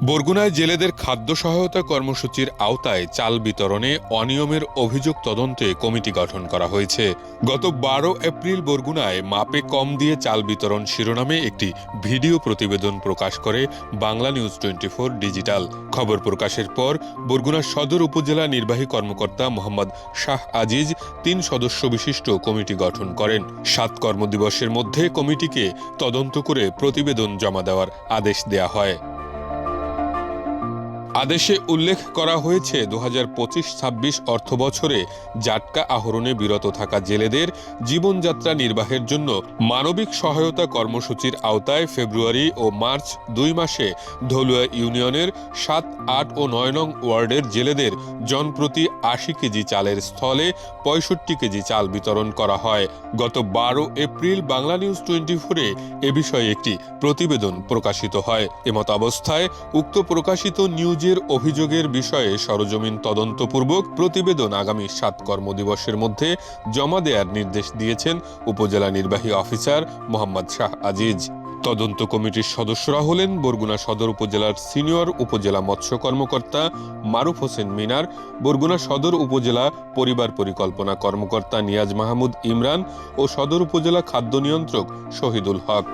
বরগুনায় জেলেদের খাদ্য সহায়তা কর্মসূচির আওতায় চাল বিতরণে অনিয়মের অভিযোগ তদন্তে কমিটি গঠন করা হয়েছে। গত ১২ এপ্রিল বরগুনায় মাপে কম দিয়ে চাল বিতরণ শিরোনামে একটি ভিডিও প্রতিবেদন প্রকাশ করে বাংলা নিউজ 24 ডিজিটাল। খবর প্রকাশের পর বরগুনা সদর উপজেলা নির্বাহী কর্মকর্তা মোহাম্মদ শাহ আজিজ ৩ সদস্য বিশিষ্ট কমিটি গঠন করেন। ৭ কর্মদিবসের মধ্যে কমিটিকে তদন্ত করে প্রতিবেদন জমা দেওয়ার আদেশ দেয়া হয়। আদেশে উল্লেখ করা হয়েছে ২০২৫-২৬ অর্থবছরে জাটকা আহরণে বিরত থাকা জেলেদের জীবনযাত্রা নির্বাহের জন্য মানবিক সহায়তা কর্মসূচির আওতায় ফেব্রুয়ারি ও মার্চ ২ মাসে ধলুয়া ইউনিয়নের ৭, ৮ ও ৯ নং ওয়ার্ডের জেলেদের জনপ্রতি ৮০ কেজি চালের স্থলে ৬৫ কেজি চাল বিতরণ করা হয়। গত ১২ এপ্রিল বাংলা নিউজ 24-এ এ বিষয়ে একটি প্রতিবেদন প্রকাশিত হয়। এমতাবস্থায় উক্ত প্রকাশিত নিউজের অভিযোগের বিষয়ে সরজমিন তদন্তপূর্বক প্রতিবেদন আগামী ৭ কর্মদিবসের মধ্যে জমা দেওয়ার নির্দেশ দিয়েছেন উপজেলা নির্বাহী অফিসার মোহাম্মদ শাহ আজিজ। তদন্ত কমিটির সদস্যরা হলেন বরগুনা সদর উপজেলার সিনিয়র উপজেলা মৎস্য কর্মকর্তা মারুফ হোসেন মিনার, বরগুনা সদর উপজেলা পরিবার পরিকল্পনা কর্মকর্তা নিয়াজ মাহমুদ ইমরান ও সদর উপজেলা খাদ্য নিয়ন্ত্রক শহীদুল হক।